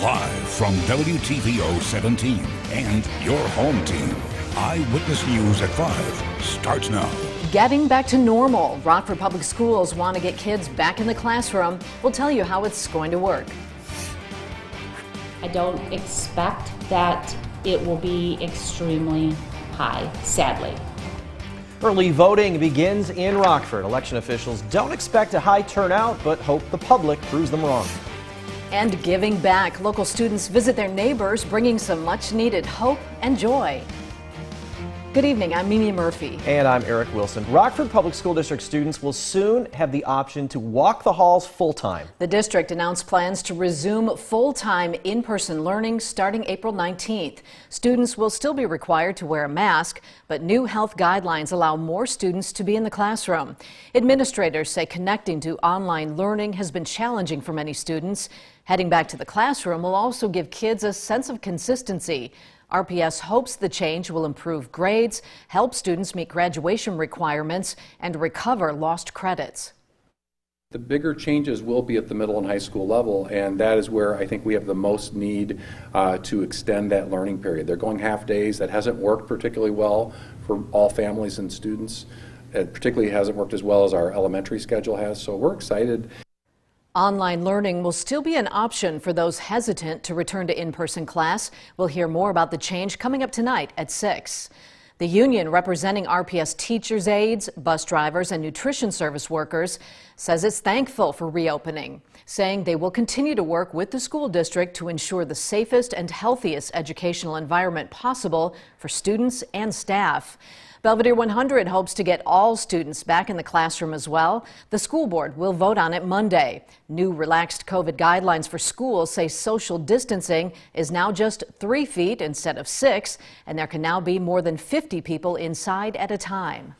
Live from WTVO 17 and your home team, Eyewitness News at 5 starts now. Getting back to normal. Rockford Public Schools want to get kids back in the classroom. We'll tell you how it's going to work. I don't expect that it will be extremely high, sadly. Early voting begins in Rockford. Election officials don't expect a high turnout, but hope the public proves them wrong. And giving back. Local students visit their neighbors, bringing some much-needed hope and joy. Good evening, I'm Mimi Murphy. And I'm Eric Wilson. Rockford Public School District students will soon have the option to walk the halls full-time. The district announced plans to resume full-time in-person learning starting April 19th. Students will still be required to wear a mask, but new health guidelines allow more students to be in the classroom. Administrators say connecting to online learning has been challenging for many students. Heading back to the classroom will also give kids a sense of consistency. RPS hopes the change will improve grades, help students meet graduation requirements, and recover lost credits. The bigger changes will be at the middle and high school level, and that is where I think we have the most need to extend that learning period. They're going half days. That hasn't worked particularly well for all families and students. It particularly hasn't worked as well as our elementary schedule has, so we're excited. Online learning will still be an option for those hesitant to return to in-person class. We'll hear more about the change coming up tonight at 6. The union representing RPS teachers' aides, bus drivers, and nutrition service workers says it's thankful for reopening, saying they will continue to work with the school district to ensure the safest and healthiest educational environment possible for students and staff. Belvedere 100 hopes to get all students back in the classroom as well. The school board will vote on it Monday. New relaxed COVID guidelines for schools say social distancing is now just 3 feet instead of 6, and there can now be more than 50 people inside at a time.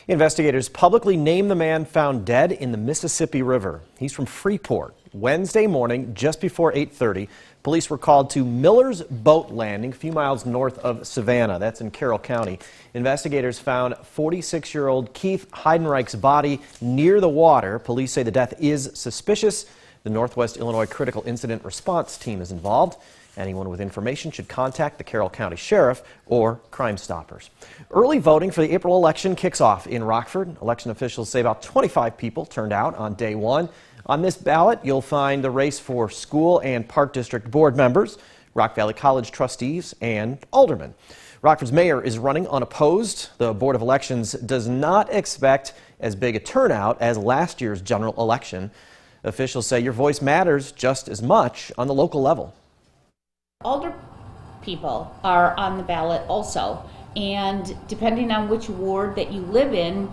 Investigators publicly named the man found dead in the Mississippi River. He's from Freeport. Wednesday morning, just before 8:30, police were called to Miller's Boat Landing, a few miles north of Savannah. That's in Carroll County. Investigators found 46-year-old Keith Heidenreich's body near the water. Police say the death is suspicious. The Northwest Illinois Critical Incident Response Team is involved. Anyone with information should contact the Carroll County Sheriff or Crime Stoppers. Early voting for the April election kicks off in Rockford. Election officials say about 25 people turned out on day one. On this ballot, you'll find the race for school and park district board members, Rock Valley College trustees, and aldermen. Rockford's mayor is running unopposed. The Board of Elections does not expect as big a turnout as last year's general election. Officials say your voice matters just as much on the local level. Older people are on the ballot also, and depending on which ward that you live in,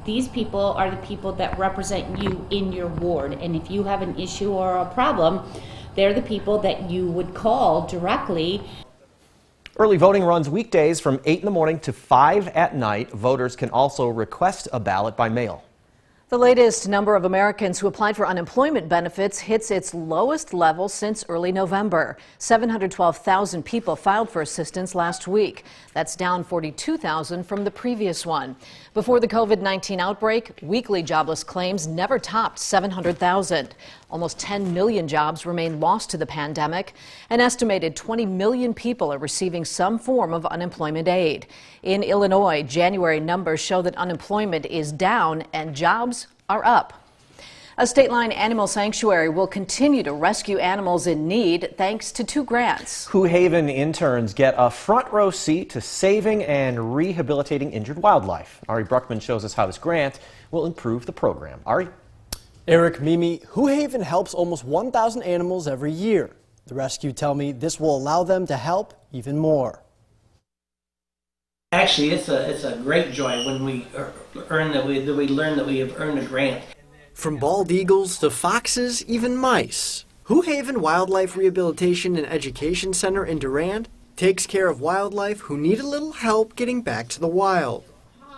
these people are the people that represent you in your ward, and if you have an issue or a problem, they're the people that you would call directly. Early voting runs weekdays from 8 in the morning to 5 at night. Voters can also request a ballot by mail. The latest number of Americans who applied for unemployment benefits hits its lowest level since early November. 712,000 people filed for assistance last week. That's down 42,000 from the previous one. Before the COVID-19 outbreak, weekly jobless claims never topped 700,000. Almost 10 million jobs remain lost to the pandemic. An estimated 20 million people are receiving some form of unemployment aid. In Illinois, January numbers show that unemployment is down and jobs are up. A state-line animal sanctuary will continue to rescue animals in need thanks to 2 grants. Who Haven interns get a front row seat to saving and rehabilitating injured wildlife. Ari Bruckman shows us how this grant will improve the program. Ari? Eric, Mimi, Who Haven helps almost 1,000 animals every year. The rescue tell me this will allow them to help even more. Actually, it's a great joy when we learn that we have earned a grant. From bald eagles to foxes, even mice. Who Haven Wildlife Rehabilitation and Education Center in Durand takes care of wildlife who need a little help getting back to the wild.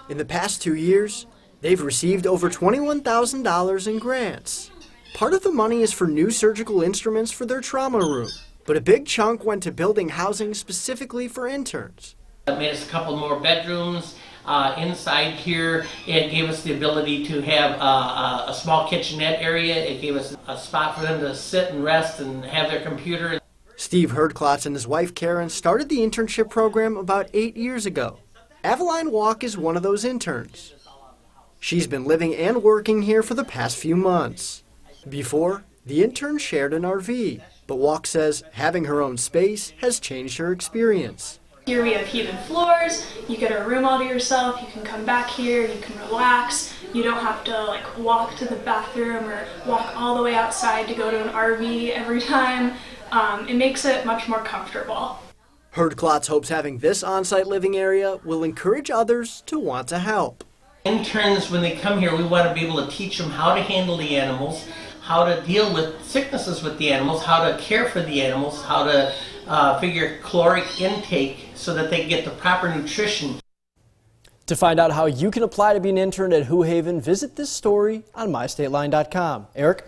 In the past 2 years, they've received over $21,000 in grants. Part of the money is for new surgical instruments for their trauma room, but a big chunk went to building housing specifically for interns. It made us a couple more bedrooms, Inside here, it gave us the ability to have a small kitchenette area. It gave us a spot for them to sit and rest and have their computer. Steve Herdklotz and his wife Karen started the internship program about 8 years ago. Aveline Walk is one of those interns. She's been living and working here for the past few months. Before, the intern shared an RV, but Walk says having her own space has changed her experience. Here we have heated floors, you get a room all to yourself, you can come back here, you can relax, you don't have to walk to the bathroom or walk all the way outside to go to an RV every time. It makes it much more comfortable. Herdklotz hopes having this on-site living area will encourage others to want to help. Interns, when they come here, we want to be able to teach them how to handle the animals, how to deal with sicknesses with the animals, how to care for the animals, how to figure caloric intake so that they get the proper nutrition. To find out how you can apply to be an intern at Hoo Haven, visit this story on mystateline.com. Eric?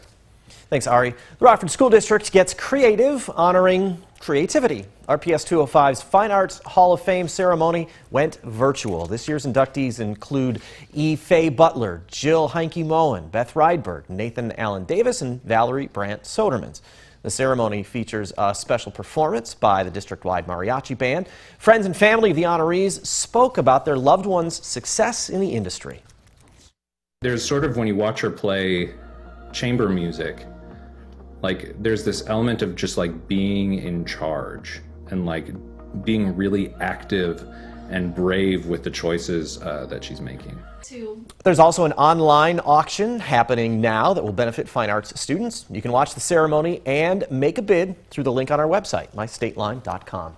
Thanks, Ari. The Rockford School District gets creative, honoring creativity. RPS 205's Fine Arts Hall of Fame ceremony went virtual. This year's inductees include E. Faye Butler, Jill Heinke-Moen, Beth Rydberg, Nathan Allen Davis, and Valerie Brandt Sodermans. The ceremony features a special performance by the district-wide mariachi band. Friends and family of the honorees spoke about their loved ones' success in the industry. There's sort of, when you watch her play chamber music, there's this element of just being in charge and being really active and brave with the choices that she's making. There's also an online auction happening now that will benefit fine arts students. You can watch the ceremony and make a bid through the link on our website, mystateline.com.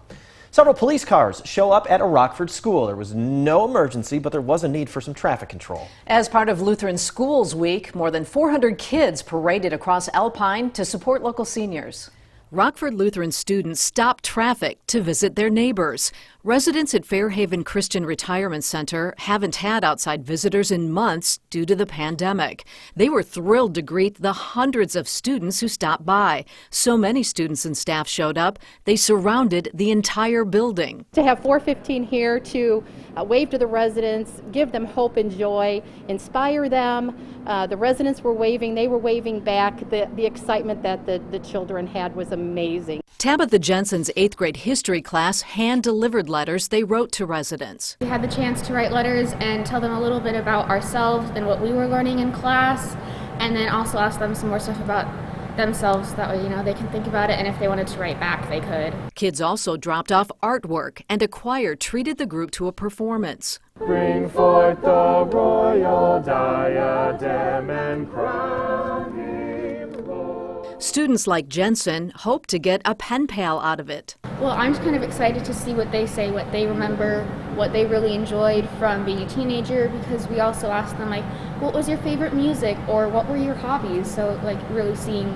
Several police cars show up at a Rockford school. There was no emergency, but there was a need for some traffic control. As part of Lutheran Schools Week, more than 400 kids paraded across Alpine to support local seniors. Rockford Lutheran students stopped traffic to visit their neighbors. Residents at Fairhaven Christian Retirement Center haven't had outside visitors in months due to the pandemic. They were thrilled to greet the hundreds of students who stopped by. So many students and staff showed up, they surrounded the entire building. To have 415 here to wave to the residents, give them hope and joy, inspire them. The residents were waving, they were waving back. The excitement that the children had was amazing. Tabitha Jensen's 8th grade history class hand-delivered letters they wrote to residents. We had the chance to write letters and tell them a little bit about ourselves and what we were learning in class, and then also ask them some more stuff about themselves. That way, they can think about it, and if they wanted to write back, they could. Kids also dropped off artwork, and a choir treated the group to a performance. Bring forth the royal diadem and crown him Lord. Students like Jensen hope to get a pen pal out of it. Well, I'm just kind of excited to see what they say, what they remember, what they really enjoyed from being a teenager, because we also asked them, what was your favorite music, or what were your hobbies? So, really seeing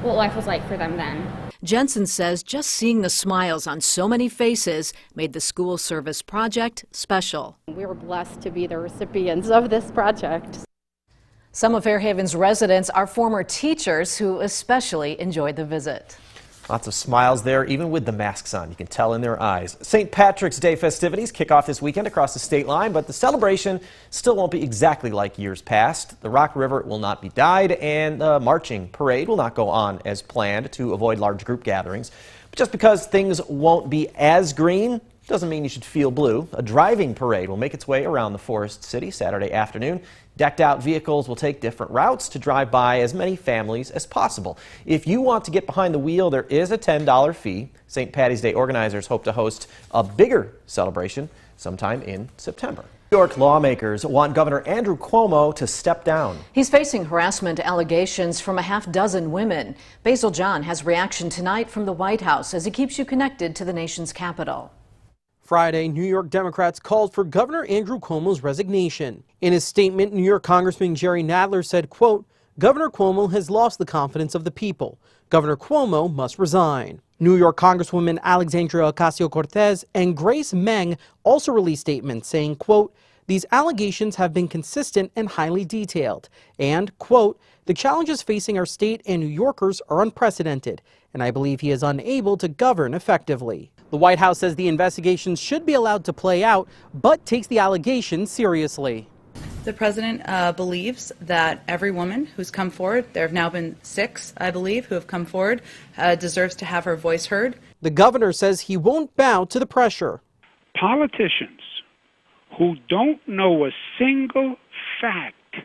what life was like for them then. Jensen says just seeing the smiles on so many faces made the school service project special. We were blessed to be the recipients of this project. Some of Fairhaven's residents are former teachers who especially enjoyed the visit. Lots of smiles there, even with the masks on. You can tell in their eyes. St. Patrick's Day festivities kick off this weekend across the state line, but the celebration still won't be exactly like years past. The Rock River will not be dyed, and the marching parade will not go on as planned to avoid large group gatherings. But just because things won't be as green doesn't mean you should feel blue. A driving parade will make its way around the Forest City Saturday afternoon. Decked out vehicles will take different routes to drive by as many families as possible. If you want to get behind the wheel, there is a $10 fee. St. Patty's Day organizers hope to host a bigger celebration sometime in September. New York lawmakers want Governor Andrew Cuomo to step down. He's facing harassment allegations from a half-dozen women. Basil John has reaction tonight from the White House as he keeps you connected to the nation's capital. Friday, New York Democrats called for Governor Andrew Cuomo's resignation. In his statement, New York Congressman Jerry Nadler said, quote, Governor Cuomo has lost the confidence of the people. Governor Cuomo must resign. New York Congresswoman Alexandria Ocasio-Cortez and Grace Meng also released statements saying, quote, these allegations have been consistent and highly detailed. And, quote, the challenges facing our state and New Yorkers are unprecedented, and I believe he is unable to govern effectively. The White House says the investigations should be allowed to play out, but takes the allegations seriously. The president believes that every woman who's come forward, there have now been 6, I believe, who have come forward, deserves to have her voice heard. The governor says he won't bow to the pressure. Politicians who don't know a single fact,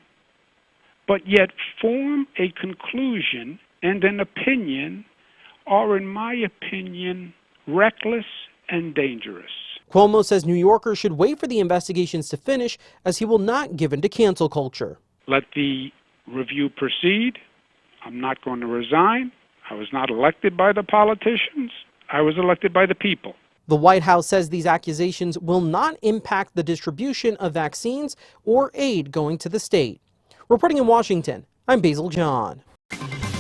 but yet form a conclusion and an opinion, are, in my opinion, reckless and dangerous. CUOMO says New Yorkers should wait for the investigations to finish, as he will not give in to cancel culture. Let the review proceed. I'm not going to resign. I was not elected by the politicians. I was elected by the people. The White House says these accusations will not impact the distribution of vaccines or aid going to the state. Reporting in Washington, I'm Basil John.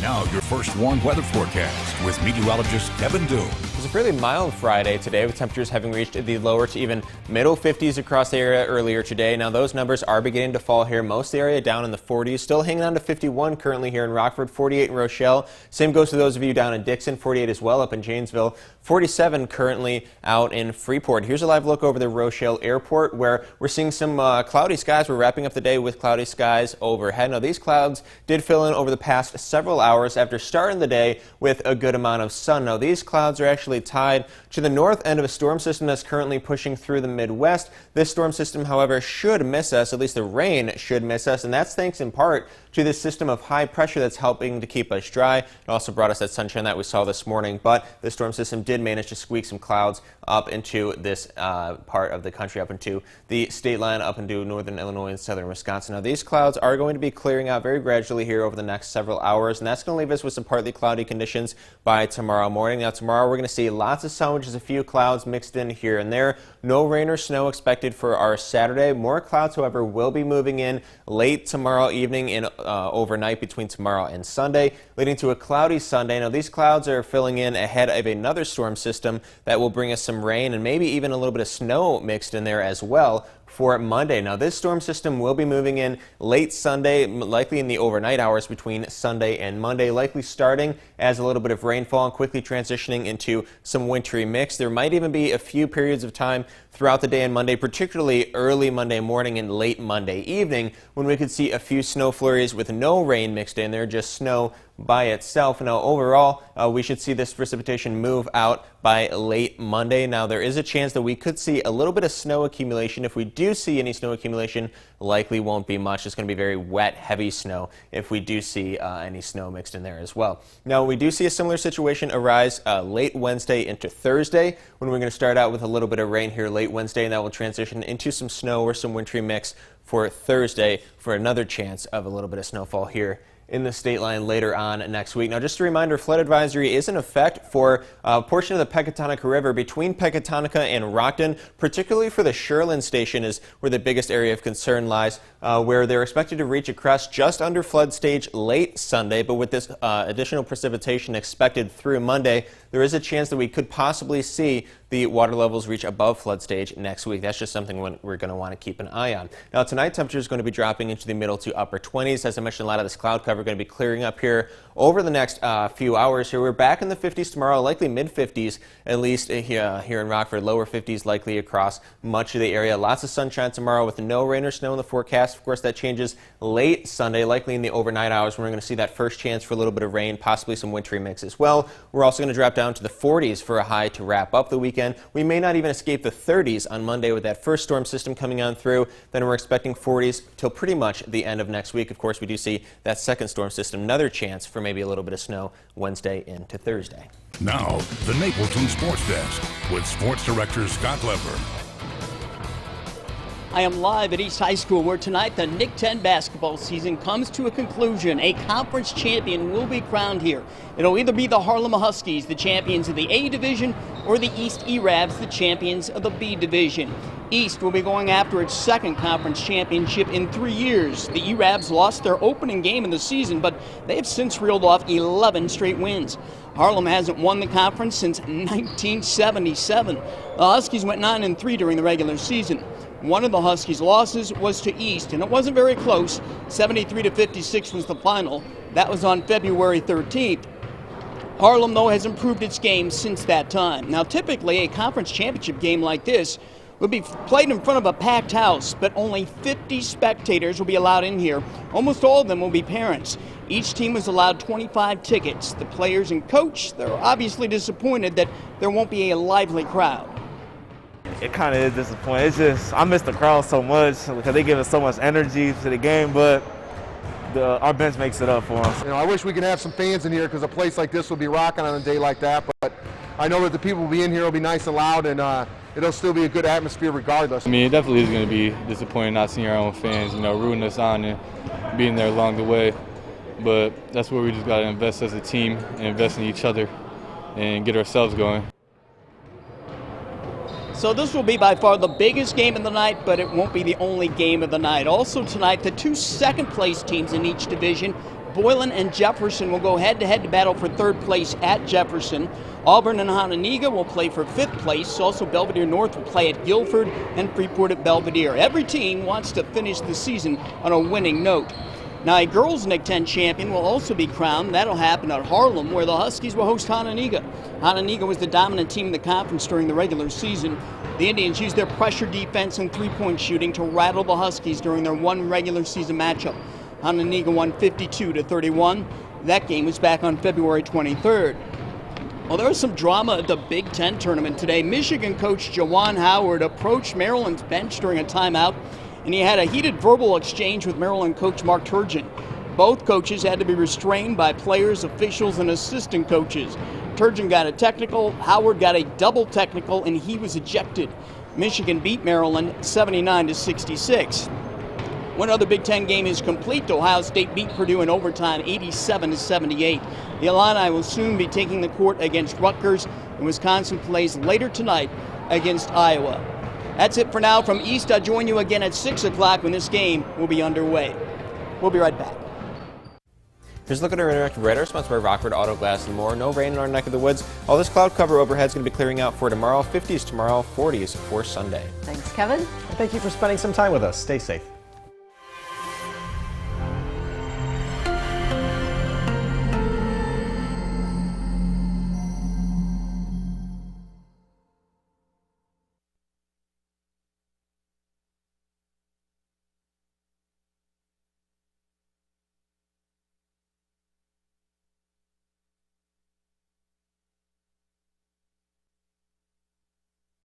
Now your first warm weather forecast with meteorologist Kevin Doom. It was a fairly mild Friday today, with temperatures having reached the lower to even middle 50s across the area earlier today. Now those numbers are beginning to fall here. Most of the area down in the 40s, still hanging on to 51 currently here in Rockford, 48 in Rochelle. Same goes to those of you down in Dixon, 48 as well up in Janesville, 47 currently out in Freeport. Here's a live look over the Rochelle Airport, where we're seeing some cloudy skies. We're wrapping up the day with cloudy skies overhead. Now these clouds did fill in over the past several hours after starting the day with a good amount of sun. Now these clouds are actually tied to the north end of a storm system that's currently pushing through the Midwest. This storm system, however, should miss us, at least the rain should miss us, and that's thanks in part to this system of high pressure that's helping to keep us dry. It also brought us that sunshine that we saw this morning, but the storm system did manage to squeak some clouds up into this part of the country, up into the state line, up into northern Illinois and southern Wisconsin. Now these clouds are going to be clearing out very gradually here over the next several hours, and that's going to leave us with some partly cloudy conditions by tomorrow morning. Now tomorrow we're going to see lots of sun, which is a few clouds mixed in here and there. No rain or snow expected for our Saturday. More clouds, however, will be moving in late tomorrow evening and overnight between tomorrow and Sunday, leading to a cloudy Sunday. Now these clouds are filling in ahead of another storm system that will bring us some rain and maybe even a little bit of snow mixed in there as well for Monday. Now this storm system will be moving in late Sunday, likely in the overnight hours between Sunday and Monday, likely starting as a little bit of rainfall and quickly transitioning into some wintry mix. There might even be a few periods of time throughout the day on Monday, particularly early Monday morning and late Monday evening, when we could see a few snow flurries with no rain mixed in there, just snow by itself. Now overall, we should see this precipitation move out by late Monday. Now there is a chance that we could see a little bit of snow accumulation. If we do see any snow accumulation, likely won't be much. It's going to be very wet, heavy snow if we do see any snow mixed in there as well. Now we do see a similar situation arise late Wednesday into Thursday, when we're going to start out with a little bit of rain here late Wednesday, and that will transition into some snow or some wintry mix for Thursday, for another chance of a little bit of snowfall here in the state line later on next week. Now just a reminder, flood advisory is in effect for a portion of the Pecatonica River between Pecatonica and Rockton, particularly for the Sherland Station is where the biggest area of concern lies, where they're expected to reach a crest just under flood stage late Sunday, but with this additional precipitation expected through Monday, there is a chance that we could possibly see the water levels reach above flood stage next week. That's just something we're going to want to keep an eye on. Now tonight, temperature is going to be dropping into the middle to upper 20s. As I mentioned, a lot of this cloud cover going to be clearing up here over the next few hours here. We're back in the 50s tomorrow, likely mid-50s, at least here in Rockford, lower 50s likely across much of the area. Lots of sunshine tomorrow with no rain or snow in the forecast. Of course, that changes late Sunday, likely in the overnight hours when we're going to see that first chance for a little bit of rain, possibly some wintry mix as well. We're also going to drop down to the 40s for a high to wrap up the weekend. We may not even escape the 30s on Monday with that first storm system coming on through. Then we're expecting 40s till pretty much the end of next week. Of course, we do see that second storm system, another chance for maybe a little bit of snow Wednesday into Thursday. Now, the Napleton Sports Desk with Sports Director Scott Lever. I am live at East High School, where tonight the Nick 10 basketball season comes to a conclusion. A conference champion will be crowned here. It'll either be the Harlem Huskies, the champions of the A Division, or the East E-Rabs, the champions of the B Division. East will be going after its second conference championship in 3 years. The E-Rabs lost their opening game in the season, but they have since reeled off 11 straight wins. Harlem hasn't won the conference since 1977. The Huskies went 9-3 during the regular season. One of the Huskies' losses was to East, and it wasn't very close. 73-56 was the final. That was on February 13th. Harlem, though, has improved its game since that time. Now, typically, a conference championship game like this would be played in front of a packed house, but only 50 spectators will be allowed in here. Almost all of them will be parents. Each team was allowed 25 tickets. The players and coach, they're obviously disappointed that there won't be a lively crowd. It kind of is disappointing. It's just, I miss the crowd so much because they give us so much energy to the game, but our bench makes it up for us. I wish we could have some fans in here because a place like this would be rocking on a day like that, but I know that the people will be in here will be nice and loud, and it'll still be a good atmosphere regardless. I mean, it definitely is going to be disappointing not seeing our own fans, rooting us on and being there along the way. But that's where we just got to invest as a team and invest in each other and get ourselves going. So this will be by far the biggest game of the night, but it won't be the only game of the night. Also tonight, the two second-place teams in each division, Boylan and Jefferson, will go head-to-head to battle for third place at Jefferson. Auburn and Hononegah will play for fifth place. Also, Belvedere North will play at Guilford and Freeport at Belvedere. Every team wants to finish the season on a winning note. Now, a girls' Nick 10 champion will also be crowned. That'll happen at Harlem, where the Huskies will host Hononegah. Hononegah was the dominant team in the conference during the regular season. The Indians used their pressure defense and three-point shooting to rattle the Huskies during their one regular season matchup. Hononegah won 52-31. That game was back on February 23rd. Well, there was some drama at the Big Ten tournament today. Michigan coach Jawan Howard approached Maryland's bench during a timeout, and he had a heated verbal exchange with Maryland coach Mark Turgeon. Both coaches had to be restrained by players, officials, and assistant coaches. Turgeon got a technical, Howard got a double technical, and he was ejected. Michigan beat Maryland 79-66. One other Big Ten game is complete. Ohio State beat Purdue in overtime 87-78. The Illini will soon be taking the court against Rutgers, and Wisconsin plays later tonight against Iowa. That's it for now from East. I'll join you again at 6 o'clock when this game will be underway. We'll be right back. Here's a look at our interactive radar, sponsored by Rockford Auto Glass and more. No rain in our neck of the woods. All this cloud cover overhead is going to be clearing out for tomorrow. 50s tomorrow, 40s for Sunday. Thanks, Kevin. Thank you for spending some time with us. Stay safe.